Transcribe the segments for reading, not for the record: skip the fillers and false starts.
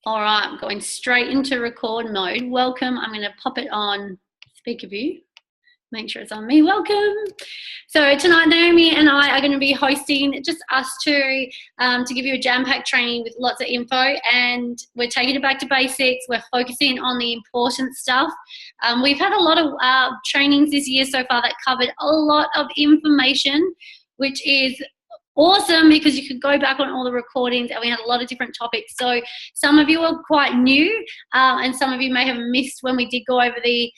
All right, I'm going straight into record mode. Welcome. I'm going to pop it on speaker view. Make sure it's on me. Welcome. So tonight, Naomi and I are going to be hosting just us two to give you a jam-packed training with lots of info, and we're taking it back to basics. We're focusing on the important stuff. We've had a lot of trainings this year so far that covered a lot of information, which is awesome because you could go back on all the recordings, and we had a lot of different topics. So some of you are quite new and some of you may have missed when we did go over the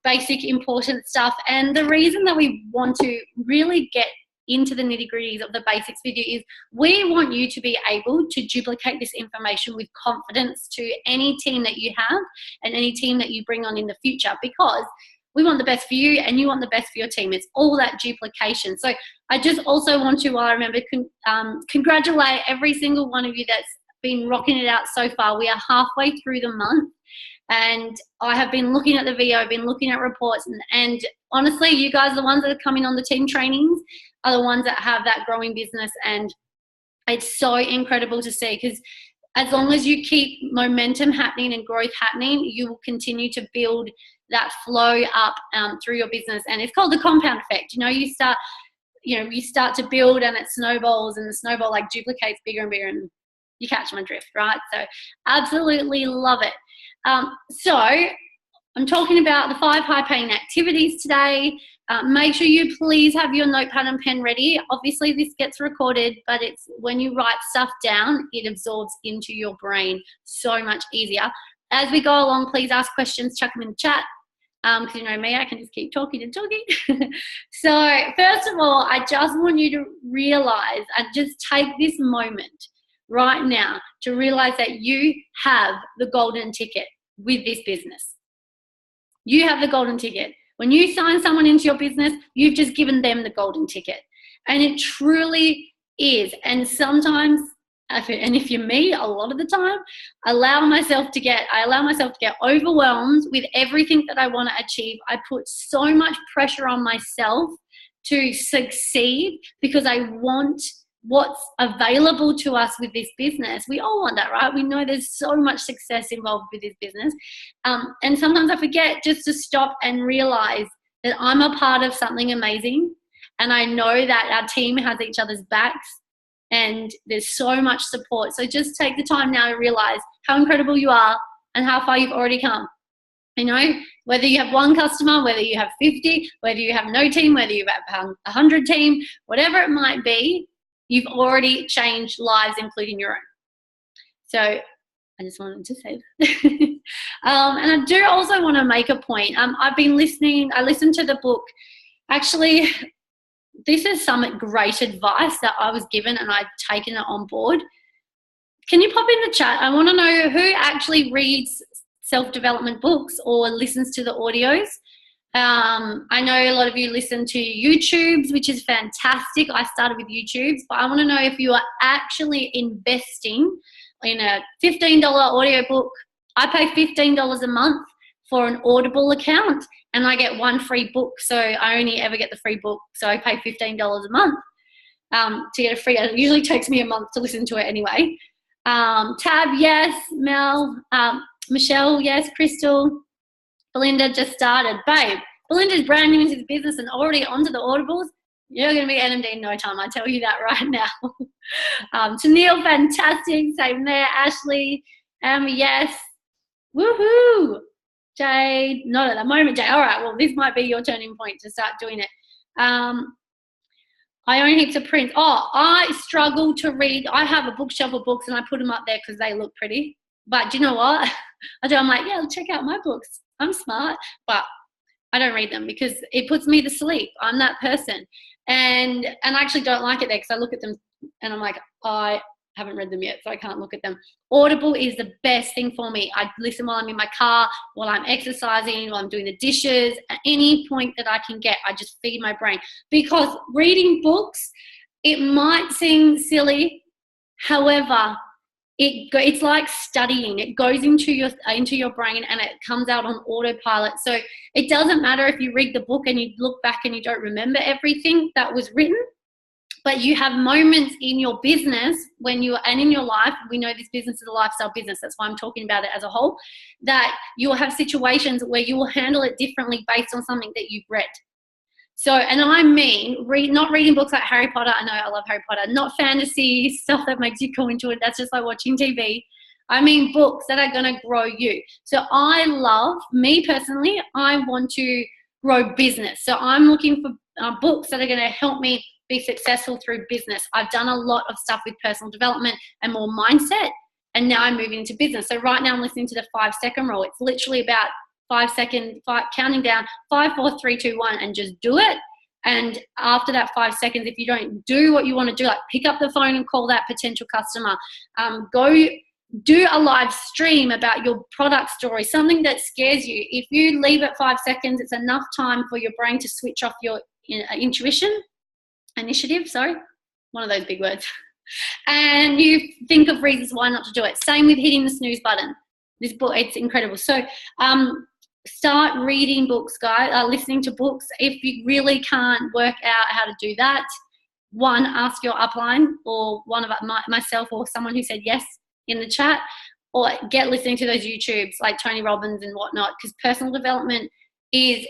basic important stuff. And the reason that we want to really get into the nitty-gritties of the basics with you is we want you to be able to duplicate this information with confidence to any team that you have and any team that you bring on in the future, because we want the best for you and you want the best for your team. It's all that duplication. So I just also want to, while I remember, congratulate every single one of you that's been rocking it out so far. We are halfway through the month, and I have been looking at the video, I've been looking at reports, and honestly, you guys, the ones that are coming on the team trainings, are the ones that have that growing business, and it's so incredible to see, because as long as you keep momentum happening and growth happening, you will continue to build that flow up through your business. And it's called the compound effect. You start to build and it snowballs, and the snowball like duplicates bigger and bigger, and you catch my drift, right? So absolutely love it. So I'm talking about the 5 high-paying activities today. Make sure you please have your notepad and pen ready. Obviously, this gets recorded, but it's when you write stuff down, it absorbs into your brain so much easier. As we go along, please ask questions, chuck them in the chat, because you know me, I can just keep talking and talking. So first of all, I just want you to realize and just take this moment right now to realize that you have the golden ticket with this business. You have the golden ticket. When you sign someone into your business, you've just given them the golden ticket. And it truly is. And sometimes, and if you're me, a lot of the time, I allow myself to get overwhelmed with everything that I want to achieve. I put so much pressure on myself to succeed because I want what's available to us with this business. We all want that, right? We know there's so much success involved with this business. And sometimes I forget just to stop and realize that I'm a part of something amazing. And I know that our team has each other's backs and there's so much support. So just take the time now to realize how incredible you are and how far you've already come. You know, whether you have 1 customer, whether you have 50, whether you have no team, whether you have 100 team, whatever it might be, you've already changed lives, including your own. So I just wanted to say that. And I do also want to make a point. I've been listening. I listened to the book. Actually, this is some great advice that I was given, and I've taken it on board. Can you pop in the chat? I want to know who actually reads self-development books or listens to the audios. I know a lot of you listen to YouTubes, which is fantastic. I started with YouTubes, but I want to know if you are actually investing in a $15 audiobook. I pay $15 a month for an Audible account, and I get 1 free book. So I only ever get the free book. So I pay $15 a month to get a free. It usually takes me a month to listen to it anyway. Tab, yes. Mel, Michelle, yes. Crystal. Belinda just started. Babe, Belinda's brand new into the business and already onto the Audibles. You're going to be NMD in no time. I tell you that right now. Tennille, fantastic. Same there. Ashley, yes. Woohoo. Jade, not at the moment, Jade. All right, well, this might be your turning point to start doing it. I own heaps of prints. Oh, I struggle to read. I have a bookshelf of books and I put them up there because they look pretty. But do you know what? I'm like, yeah, check out my books. I'm smart, but I don't read them because it puts me to sleep. I'm that person. And I actually don't like it there because I look at them and I'm like, I haven't read them yet, so I can't look at them. Audible is the best thing for me. I listen while I'm in my car, while I'm exercising, while I'm doing the dishes, at any point that I can get, I just feed my brain. Because reading books, it might seem silly, however, it's like studying. It goes into your brain and it comes out on autopilot. So it doesn't matter if you read the book and you look back and you don't remember everything that was written. But you have moments in your business when you and in your life, we know this business is a lifestyle business, that's why I'm talking about it as a whole, that you'll have situations where you will handle it differently based on something that you've read. So, and I mean, not reading books like Harry Potter. I know I love Harry Potter. Not fantasy stuff that makes you go into it. That's just like watching TV. I mean books that are going to grow you. So I love, me personally, I want to grow business. So I'm looking for books that are going to help me be successful through business. I've done a lot of stuff with personal development and more mindset, and now I'm moving into business. So right now I'm listening to the 5-second rule. It's literally about 5 seconds, counting down, 5, 4, 3, 2, 1, and just do it. And after that 5 seconds, if you don't do what you want to do, like pick up the phone and call that potential customer, go do a live stream about your product story, something that scares you. If you leave it 5 seconds, it's enough time for your brain to switch off your initiative, one of those big words. And you think of reasons why not to do it. Same with hitting the snooze button. This book, it's incredible. So start reading books, guys, listening to books. If you really can't work out how to do that, one, ask your upline or one of myself or someone who said yes in the chat, or get listening to those YouTubes like Tony Robbins and whatnot, because personal development is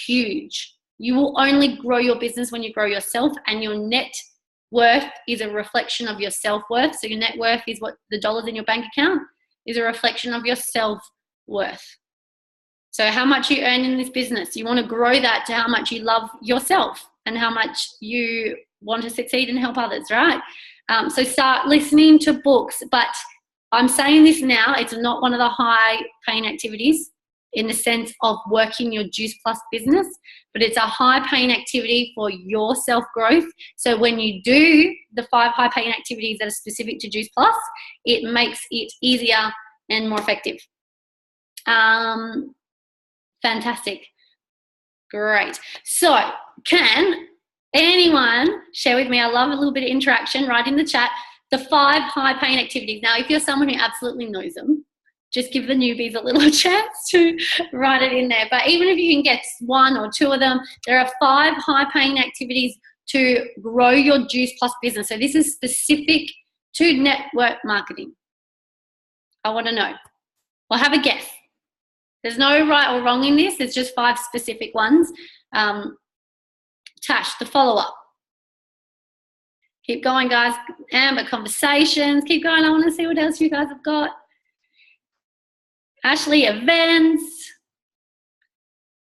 huge. You will only grow your business when you grow yourself, and your net worth is a reflection of your self-worth. So your net worth is what the dollars in your bank account is a reflection of your self-worth. So how much you earn in this business, you want to grow that to how much you love yourself and how much you want to succeed and help others, right? So start listening to books. But I'm saying this now, it's not one of the high paying activities in the sense of working your Juice Plus business, but it's a high paying activity for your self-growth. So when you do the 5 high paying activities that are specific to Juice Plus, it makes it easier and more effective. Fantastic. Great. So can anyone share with me, I love a little bit of interaction, right in the chat, the 5 high paying activities. Now, if you're someone who absolutely knows them, just give the newbies a little chance to write it in there. But even if you can get 1 or 2 of them, there are 5 high paying activities to grow your Juice Plus business. So this is specific to network marketing. I want to know. Well, have a guess. There's no right or wrong in this. It's just 5 specific ones. Tash, the follow-up. Keep going, guys. Amber, conversations. Keep going. I want to see what else you guys have got. Ashley, events.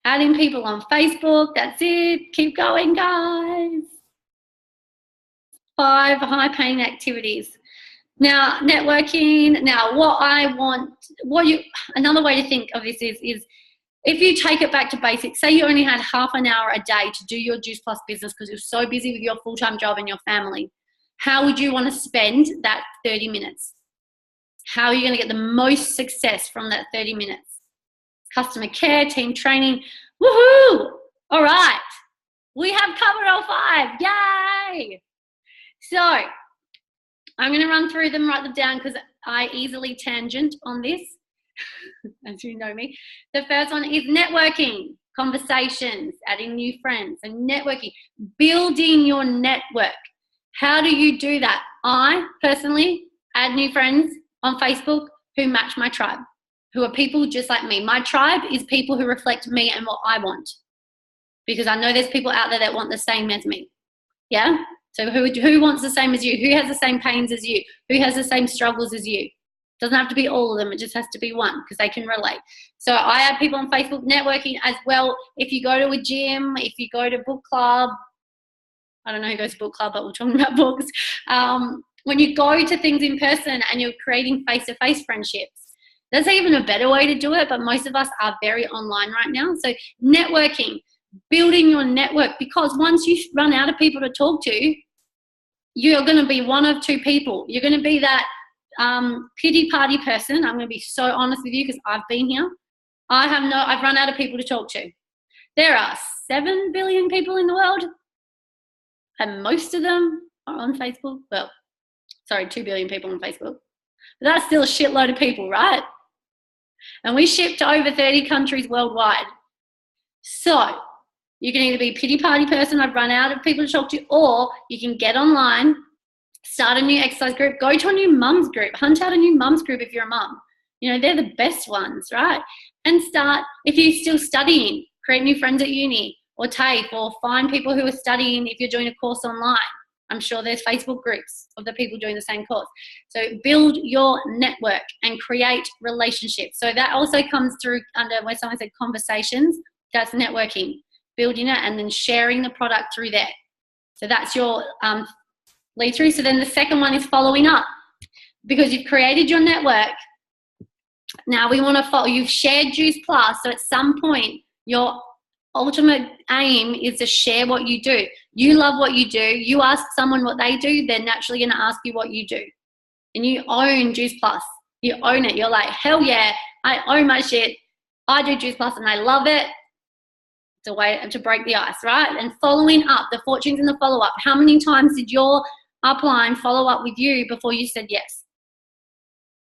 Adding people on Facebook. That's it. Keep going, guys. 5 high-paying activities. Now, networking. Now, another way to think of this is if you take it back to basics, say you only had half an hour a day to do your Juice Plus business because you're so busy with your full-time job and your family, how would you want to spend that 30 minutes? How are you going to get the most success from that 30 minutes? Customer care, team training. Woohoo! All right. We have covered all 5. Yay! So I'm going to run through them, write them down because I easily tangent on this, as you know me. The first one is networking, conversations, adding new friends, and networking, building your network. How do you do that? I personally add new friends on Facebook who match my tribe, who are people just like me. My tribe is people who reflect me and what I want, because I know there's people out there that want the same as me. Yeah? So who wants the same as you? Who has the same pains as you? Who has the same struggles as you? Doesn't have to be all of them. It just has to be one because they can relate. So I have people on Facebook networking as well. If you go to a gym, if you go to book club, I don't know who goes to book club, but we're talking about books. When you go to things in person and you're creating face-to-face friendships, that's even a better way to do it. But most of us are very online right now. So networking, building your network, because once you run out of people to talk to, you're going to be one of 2 people. You're going to be that pity party person. I'm going to be so honest with you because I've been here. I've run out of people to talk to. There are 7 billion people in the world, and most of them are on Facebook. Well, sorry, 2 billion people on Facebook. But that's still a shitload of people, right? And we ship to over 30 countries worldwide. So You can either be a pity party person, I've run out of people to talk to, or you can get online, start a new exercise group, go to a new mums group, hunt out a new mums group if you're a mum. You know, they're the best ones, right? And start, if you're still studying, create new friends at uni or TAFE, or find people who are studying if you're doing a course online. I'm sure there's Facebook groups of the people doing the same course. So build your network and create relationships. So that also comes through under where someone said conversations. That's networking, building it and then sharing the product through there. So that's your lead through. So then the second one is following up, because you've created your network. Now we want to follow. You've shared Juice Plus, so at some point your ultimate aim is to share what you do. You love what you do. You ask someone what they do, they're naturally going to ask you what you do. And you own Juice Plus. You own it. You're like, hell yeah, I own my shit. I do Juice Plus and I love it. It's a way to break the ice, right? And following up, the fortunes in the follow-up. How many times did your upline follow up with you before you said yes?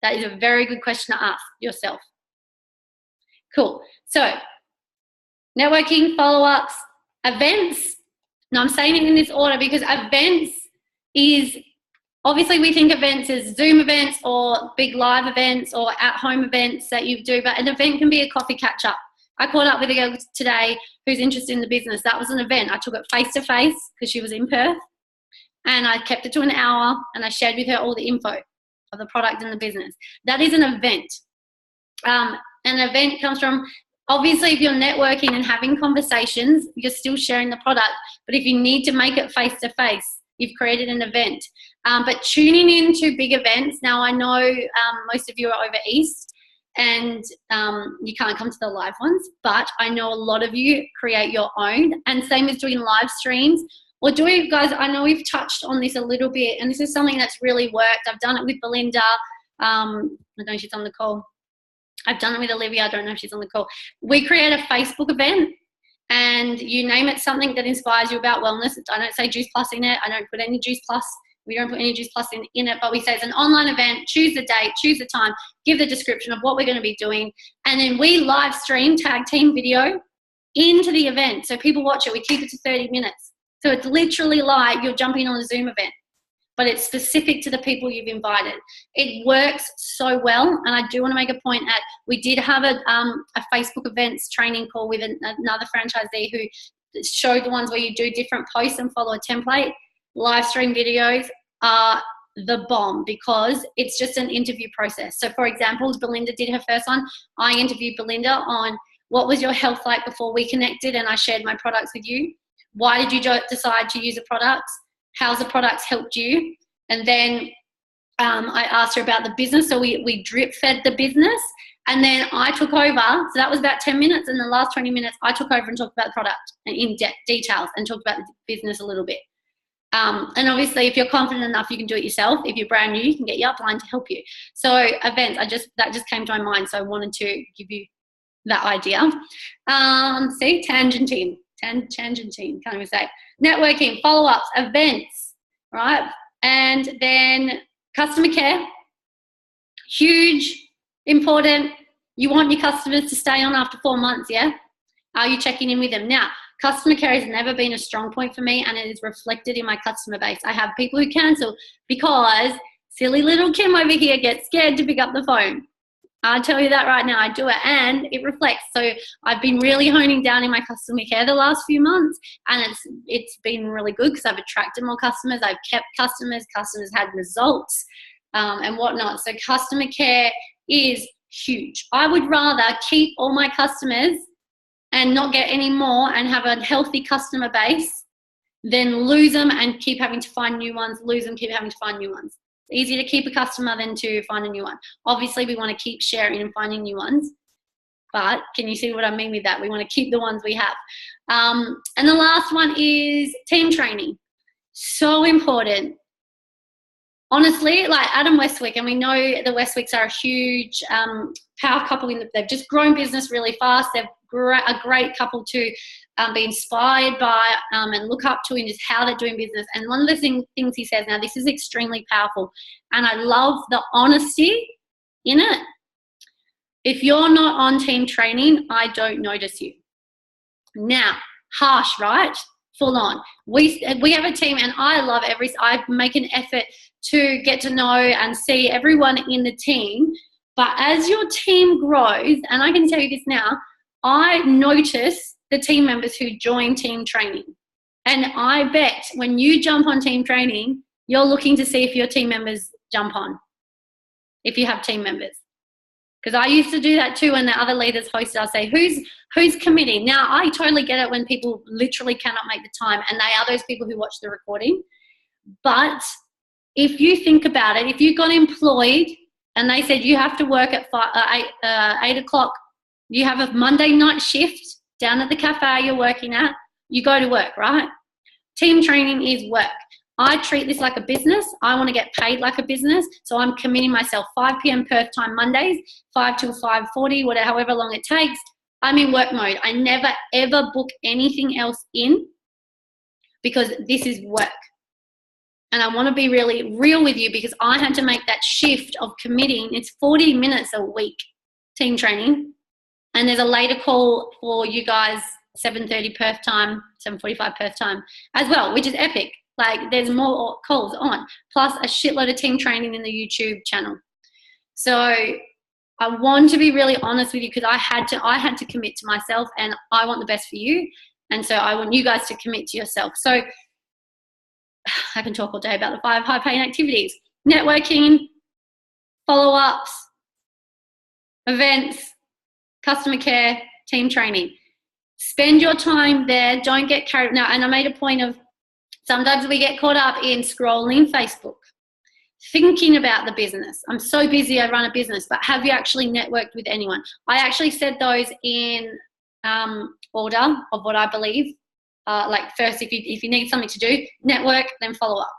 That is a very good question to ask yourself. Cool. So networking, follow-ups, events. Now I'm saying it in this order because events is, obviously we think events as Zoom events or big live events or at-home events that you do, but an event can be a coffee catch-up. I caught up with a girl today who's interested in the business. That was an event. I took it face-to-face because she was in Perth, and I kept it to an hour, and I shared with her all the info of the product and the business. That is an event. An event comes from, obviously, if you're networking and having conversations, you're still sharing the product. But if you need to make it face-to-face, you've created an event. But tuning into big events, now I know most of you are over East, and you can't come to the live ones, but I know a lot of you create your own, and same as doing live streams. Or doing, guys, I know we've touched on this a little bit, and this is something that's really worked. I've done it with Belinda. I don't know if she's on the call. I've done it with Olivia. I don't know if she's on the call. We create a Facebook event, and you name it something that inspires you about wellness. I don't say Juice Plus in it. I don't put any Juice Plus. We don't put any Juice Plus in it, but we say it's an online event. Choose the date, choose the time, give the description of what we're going to be doing, and then we live stream tag team video into the event. So people watch it. We keep it to 30 minutes. So it's literally like you're jumping on a Zoom event, but it's specific to the people you've invited. It works so well, and I do want to make a point at, we did have a Facebook events training call with another franchisee who showed the ones where you do different posts and follow a template. Live stream videos are the bomb because it's just an interview process. So for example, Belinda did her first one. I interviewed Belinda on what was your health like before we connected, and I shared my products with you. Why did you decide to use the products? How's the products helped you? And then I asked her about the business. So we drip fed the business, and then I took over. So that was about 10 minutes. And the last 20 minutes, I took over and talked about the product in details and talked about the business a little bit. And obviously, if you're confident enough, you can do it yourself. If you're brand new, you can get your upline to help you. So events, that just came to my mind. So I wanted to give you that idea. See, tangenting, can't even say. Networking, follow-ups, events, right? And then customer care, huge, important. You want your customers to stay on after 4 months, yeah? Are you checking in with them? Now, customer care has never been a strong point for me, and it is reflected in my customer base. I have people who cancel because silly little Kim over here gets scared to pick up the phone. I'll tell you that right now. I do it, and it reflects. So I've been really honing down in my customer care the last few months, and it's been really good because I've attracted more customers. I've kept customers had results, and whatnot. So customer care is huge. I would rather keep all my customers and not get any more and have a healthy customer base than lose them and keep having to find new ones, lose them, keep having to find new ones. It's easier to keep a customer than to find a new one. Obviously, we want to keep sharing and finding new ones, but can you see what I mean with that? We want to keep the ones we have. And the last one is team training. So important. Honestly, like Adam Westwick, and we know the Westwicks are a huge power couple. They've just grown business really fast. They're a great couple to be inspired by and look up to in just how they're doing business. And one of the things he says, now this is extremely powerful, and I love the honesty in it. If you're not on team training, I don't notice you. Now, harsh, right? Full on. We have a team, and I make an effort to get to know and see everyone in the team. But as your team grows, and I can tell you this now, I notice the team members who join team training. And I bet when you jump on team training, you're looking to see if your team members jump on, if you have team members. Because I used to do that too when the other leaders hosted. I'll say, who's committing? Now, I totally get it when people literally cannot make the time, and they are those people who watch the recording. But if you think about it, if you got employed and they said you have to work at 8 o'clock, you have a Monday night shift down at the cafe you're working at, you go to work, right? Team training is work. I treat this like a business. I want to get paid like a business. So I'm committing myself 5 p.m. Perth time Mondays, 5 till 5:40, whatever, however long it takes. I'm in work mode. I never, ever book anything else in because this is work. And I want to be really real with you because I had to make that shift of committing. It's 40 minutes a week, team training. And there's a later call for you guys, 7:30 Perth time, 7:45 Perth time as well, which is epic. Like there's more calls on, plus a shitload of team training in the YouTube channel. So I want to be really honest with you because I had to commit to myself, and I want the best for you. And so I want you guys to commit to yourself. So I can talk all day about the 5 high-paying activities: networking, follow-ups, events, customer care, team training. Spend your time there. Don't get carried. Now, and I made a point of sometimes we get caught up in scrolling Facebook, thinking about the business. I'm so busy, I run a business, but have you actually networked with anyone? I actually said those in order of what I believe. Like first, if you need something to do, network, then follow up.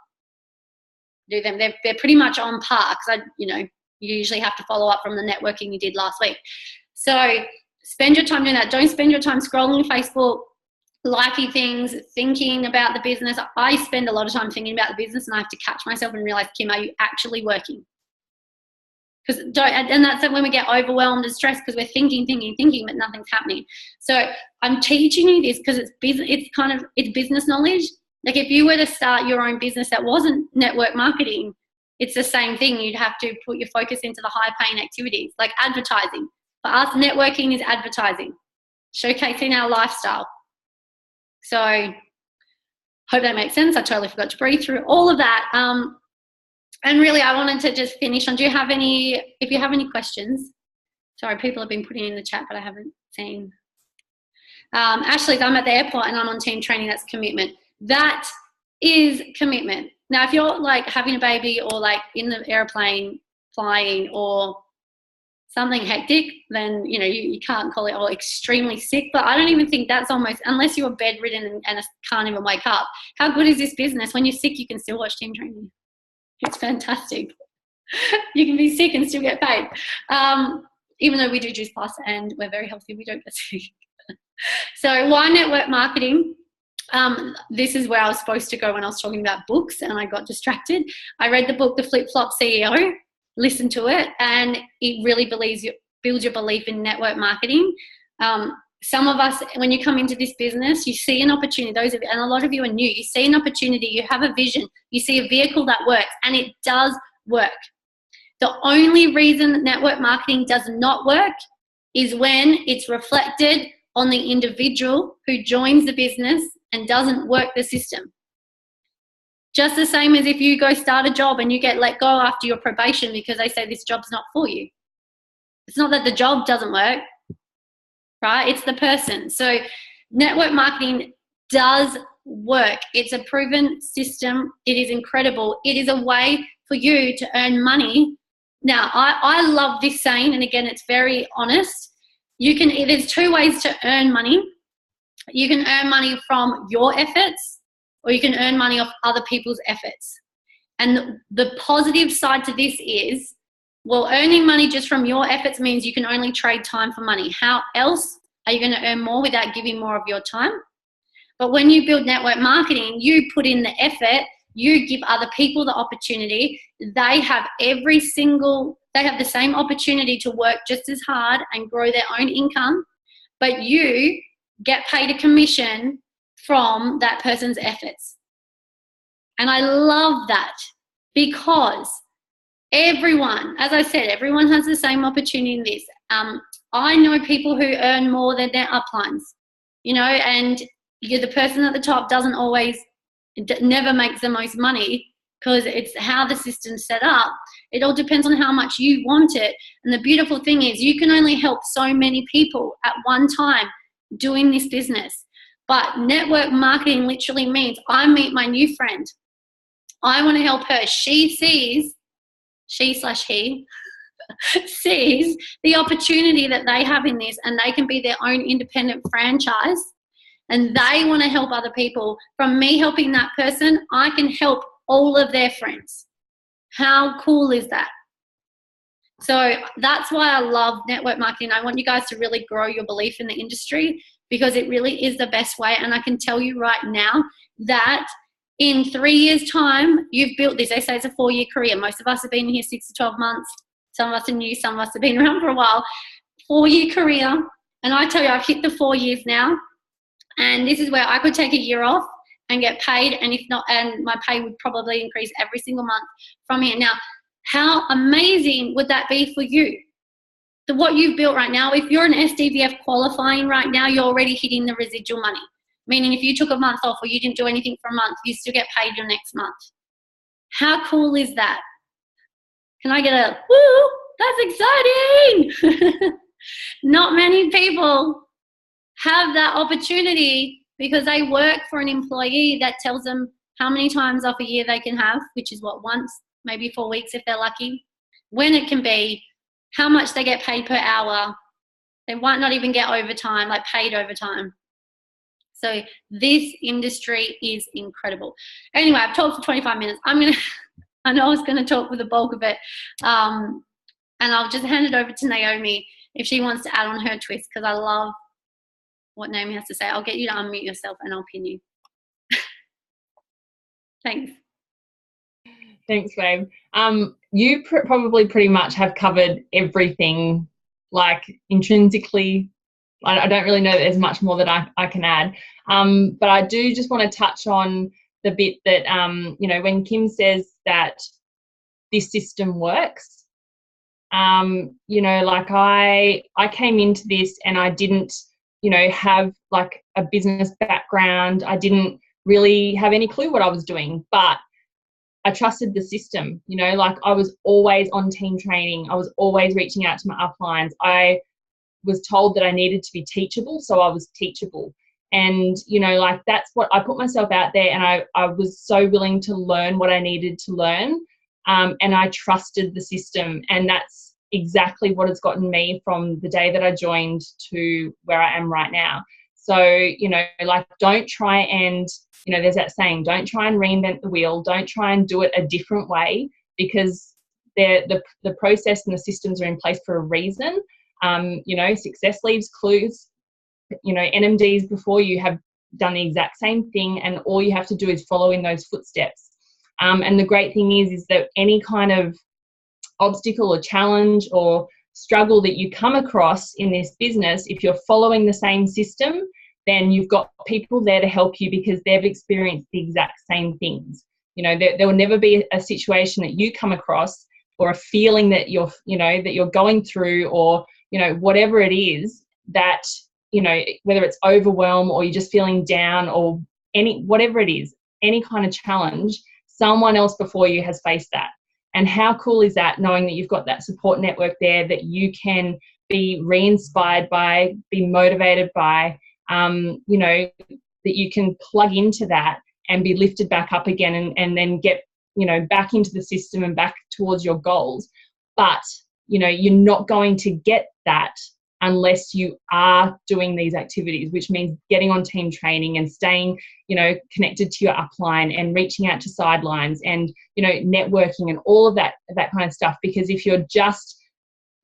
Do them. They're pretty much on par because you usually have to follow up from the networking you did last week. So spend your time doing that. Don't spend your time scrolling Facebook, liking things, thinking about the business. I spend a lot of time thinking about the business, and I have to catch myself and realize, Kim, are you actually working? And that's when we get overwhelmed and stressed because we're thinking, but nothing's happening. So I'm teaching you this because it's business knowledge. Like if you were to start your own business that wasn't network marketing, it's the same thing. You'd have to put your focus into the high-paying activities, like advertising. For us, networking is advertising, showcasing our lifestyle. So hope that makes sense. I totally forgot to breathe through all of that. And really, I wanted to just finish on, if you have any questions. Sorry, people have been putting in the chat, but I haven't seen. Ashley, I'm at the airport and I'm on team training. That's commitment. That is commitment. Now, if you're like having a baby or like in the airplane flying or something hectic, then you can't call it all extremely sick. But I don't even think that's almost, unless you're bedridden and can't even wake up. How good is this business? When you're sick, you can still watch team training. It's fantastic. You can be sick and still get paid. Even though we do Juice Plus and we're very healthy, we don't get sick. So why network marketing? This is where I was supposed to go when I was talking about books and I got distracted. I read the book, The Flip Flop CEO, listened to it, and it really builds your belief in network marketing. Some of us, when you come into this business, you see an opportunity, and a lot of you are new, you see an opportunity, you have a vision, you see a vehicle that works, and it does work. The only reason that network marketing does not work is when it's reflected on the individual who joins the business and doesn't work the system. Just the same as if you go start a job and you get let go after your probation because they say this job's not for you. It's not that the job doesn't work, right? It's the person. So network marketing does work. It's a proven system. It is incredible. It is a way for you to earn money. Now, I love this saying, and again, it's very honest. There's 2 ways to earn money. You can earn money from your efforts, or you can earn money off other people's efforts. And the positive side to this is, well, earning money just from your efforts means you can only trade time for money. How else are you going to earn more without giving more of your time? But when you build network marketing, you put in the effort, you give other people the opportunity. They have the same opportunity to work just as hard and grow their own income, but you get paid a commission from that person's efforts. And I love that, because everyone, as I said, everyone has the same opportunity in this. I know people who earn more than their uplines, you know, and you're the person at the top doesn't always, never makes the most money, because it's how the system's set up. It all depends on how much you want it. And the beautiful thing is you can only help so many people at one time doing this business. But network marketing literally means I meet my new friend. I want to help her. She sees the opportunity that they have in this, and they can be their own independent franchise, and they want to help other people. From me helping that person, I can help all of their friends. How cool is that? So that's why I love network marketing. I want you guys to really grow your belief in the industry, because it really is the best way. And I can tell you right now that in 3 years' time, you've built this. They say it's a 4-year career. Most of us have been here 6 to 12 months. Some of us are new, some of us have been around for a while. 4-year career. And I tell you, I've hit the 4 years now. And this is where I could take a year off and get paid. And if not, and my pay would probably increase every single month from here. Now, how amazing would that be for you? What you've built right now, if you're an SDVF qualifying right now, you're already hitting the residual money. Meaning if you took a month off or you didn't do anything for a month, you still get paid your next month. How cool is that? Can I get a, woo, that's exciting. Not many people have that opportunity, because they work for an employee that tells them how many times off a year they can have, which is what, once, maybe 4 weeks if they're lucky, when it can be, how much they get paid per hour. They might not even get overtime, like paid overtime. So this industry is incredible. Anyway, I've talked for 25 minutes. I know I was gonna talk for the bulk of it. And I'll just hand it over to Naomi if she wants to add on her twist, because I love what Naomi has to say. I'll get you to unmute yourself and I'll pin you. Thanks. Thanks, babe. You probably pretty much have covered everything, like intrinsically. I don't really know that there's much more that I can add. But I do just want to touch on the bit that, you know, when Kim says that this system works, you know, like I came into this and I didn't, you know, have like a business background. I didn't really have any clue what I was doing, but I trusted the system, you know, like I was always on team training. I was always reaching out to my uplines. I was told that I needed to be teachable, so I was teachable. And, you know, like that's what I put myself out there, and I was so willing to learn what I needed to learn, and I trusted the system. And that's exactly what has gotten me from the day that I joined to where I am right now. So, you know, like don't try and, you know, there's that saying, don't try and reinvent the wheel. Don't try and do it a different way, because the process and the systems are in place for a reason. You know, success leaves clues. You know, NMDs before you have done the exact same thing, and all you have to do is follow in those footsteps. And the great thing is that any kind of obstacle or challenge or struggle that you come across in this business, if you're following the same system, then you've got people there to help you, because they've experienced the exact same things. You know, there will never be a situation that you come across, or a feeling that you're, you know, that you're going through, or, you know, whatever it is that, you know, whether it's overwhelm or you're just feeling down, or whatever it is, any kind of challenge, someone else before you has faced that. And how cool is that, knowing that you've got that support network there that you can be re-inspired by, be motivated by, you know, that you can plug into that and be lifted back up again, and then get, you know, back into the system and back towards your goals. But, you know, you're not going to get that unless you are doing these activities, which means getting on team training and staying, you know, connected to your upline and reaching out to sidelines and, you know, networking and all of that kind of stuff. Because if you're just,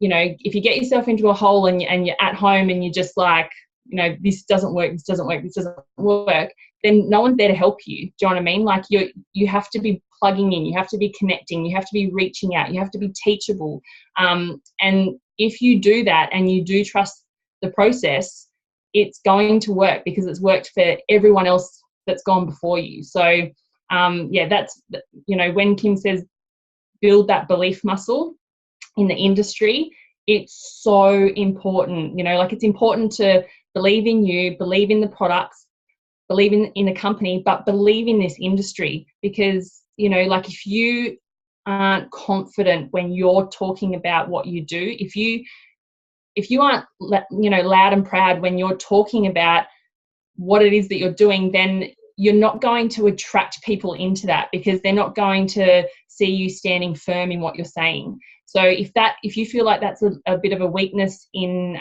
you know, if you get yourself into a hole and you're at home and you're just like, you know, this doesn't work, this doesn't work, this doesn't work, then no one's there to help you. Do you know what I mean? Like you have to be plugging in, you have to be connecting, you have to be reaching out, you have to be teachable. And if you do that and you do trust the process, it's going to work because it's worked for everyone else that's gone before you. So that's, when Kim says build that belief muscle in the industry, it's so important. It's important to believe in you, believe in the products, believe in the company, but believe in this industry, because if you aren't confident when you're talking about what you do, if you aren't loud and proud when you're talking about what it is that you're doing, then you're not going to attract people into that, because they're not going to see you standing firm in what you're saying. So if you feel like that's a bit of a weakness in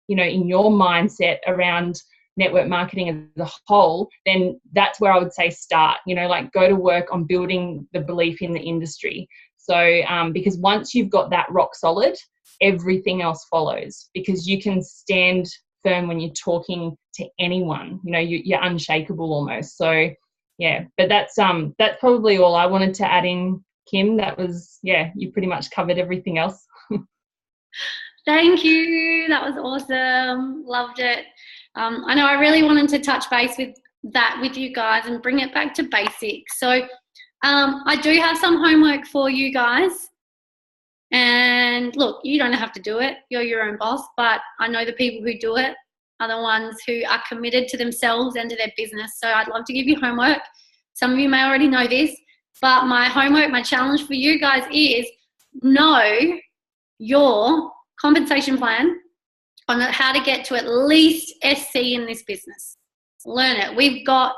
in your mindset around network marketing as a whole, then that's where I would say start. Go to work on building the belief in the industry. So because once you've got that rock solid, everything else follows, because you can stand firm when you're talking to anyone. You're unshakable almost. So but that's probably all I wanted to add in, Kim. That was, you pretty much covered everything else. Thank you. That was awesome. Loved it. I know I really wanted to touch base with you guys and bring it back to basics. So I do have some homework for you guys. And look, you don't have to do it. You're your own boss. But I know the people who do it are the ones who are committed to themselves and to their business. So I'd love to give you homework. Some of you may already know this, but my homework, my challenge for you guys is know your compensation plan on how to get to at least SC in this business. Learn it. We've got,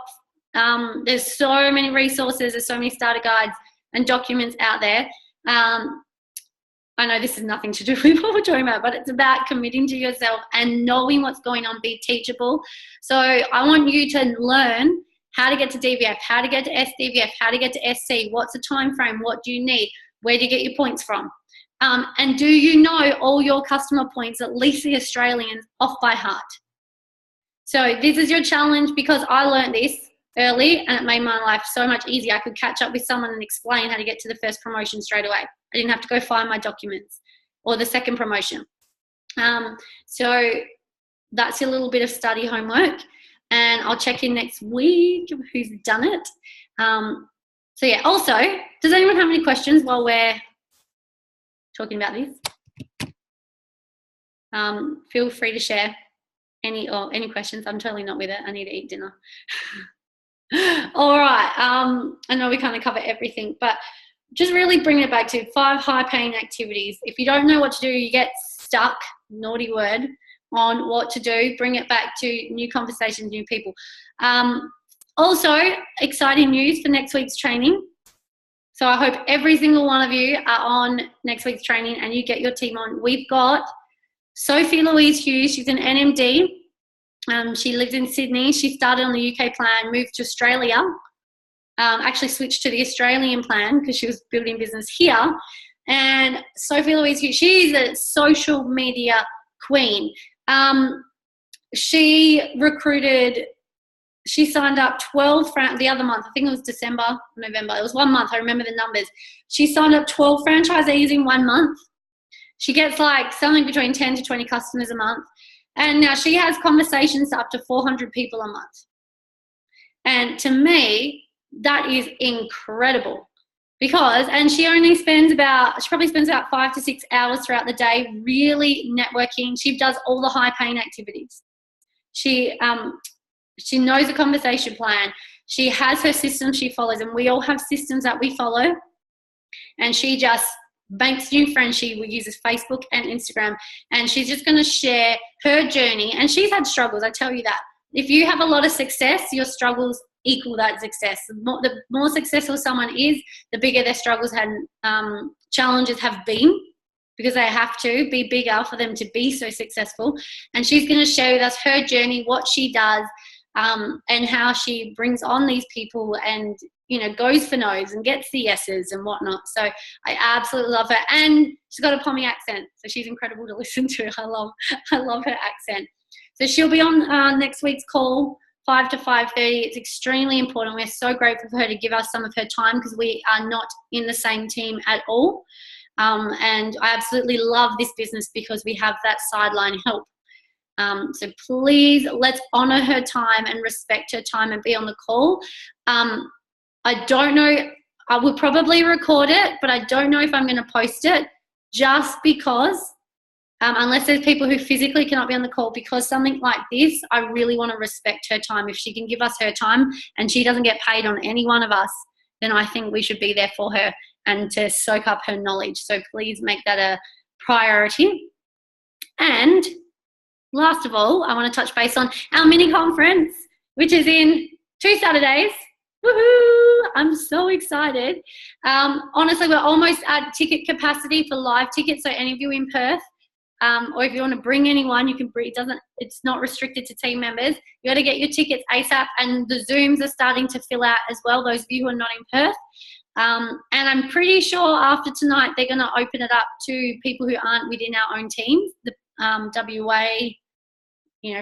there's so many resources, there's so many starter guides and documents out there. I know this has nothing to do with what we're talking about, but it's about committing to yourself and knowing what's going on, be teachable. So I want you to learn how to get to DVF, how to get to SDVF, how to get to SC, what's the time frame, what do you need, where do you get your points from? And do you know all your customer points, at least the Australians, off by heart? So this is your challenge, because I learned this early and it made my life so much easier. I could catch up with someone and explain how to get to the first promotion straight away. I didn't have to go find my documents, or the second promotion. So that's your little bit of study homework, and I'll check in next week who's done it. Also, does anyone have any questions while we're talking about this? Feel free to share any questions. I'm totally not with it. I need to eat dinner. All right. I know we kind of cover everything, but just really bring it back to 5 high-paying activities. If you don't know what to do, you get stuck, naughty word, on what to do, bring it back to new conversations, new people. Also, exciting news for next week's training. So I hope every single one of you are on next week's training and you get your team on. We've got Sophie Louise Hughes. She's an NMD. She lives in Sydney. She started on the UK plan, moved to Australia, actually switched to the Australian plan because she was building business here. And Sophie Louise Hughes, she's a social media queen. She signed up 12 the other month. I think it was December, November. It was 1 month. I remember the numbers. She signed up 12 franchisees in 1 month. She gets like something between 10 to 20 customers a month. And now she has conversations to up to 400 people a month. And to me, that is incredible. And she probably spends about 5 to 6 hours throughout the day really networking. She does all the high paying activities. She knows the conversation plan. She has her systems she follows, and we all have systems that we follow. And she just makes new friends. She uses Facebook and Instagram, and she's just going to share her journey. And she's had struggles, I tell you that. If you have a lot of success, your struggles equal that success. The more successful someone is, the bigger their struggles and challenges have been, because they have to be bigger for them to be so successful. And she's going to share with us her journey, what she does, and how she brings on these people and, goes for no's and gets the yeses and whatnot. So I absolutely love her. And she's got a Pommy accent, so she's incredible to listen to. I love her accent. So she'll be on next week's call, 5 to 5:30. It's extremely important. We're so grateful for her to give us some of her time, because we are not in the same team at all. And I absolutely love this business because we have that sideline help. So please, let's honor her time and respect her time and be on the call. I don't know, I will probably record it, but I don't know if I'm going to post it, just because, unless there's people who physically cannot be on the call, because something like this, I really want to respect her time. If she can give us her time and she doesn't get paid on any one of us, then I think we should be there for her and to soak up her knowledge. So please make that a priority. And last of all, I want to touch base on our mini conference, which is in 2 Saturdays. Woohoo! I'm so excited. Honestly, we're almost at ticket capacity for live tickets. So any of you in Perth, or if you want to bring anyone, you can bring. It's not restricted to team members. You got to get your tickets ASAP, and the Zooms are starting to fill out as well. Those of you who are not in Perth, and I'm pretty sure after tonight they're going to open it up to people who aren't within our own teams. The WA,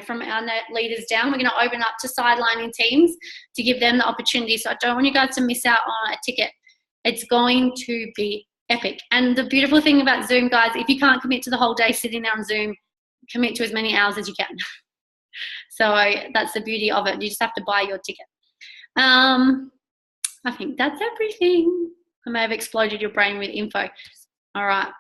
from our net leaders down, we're going to open up to sidelining teams to give them the opportunity. So I don't want you guys to miss out on a ticket. It's going to be epic. And the beautiful thing about Zoom, guys, if you can't commit to the whole day sitting there on Zoom, commit to as many hours as you can. So that's the beauty of it. You just have to buy your ticket. I think that's everything. I may have exploded your brain with info. All right.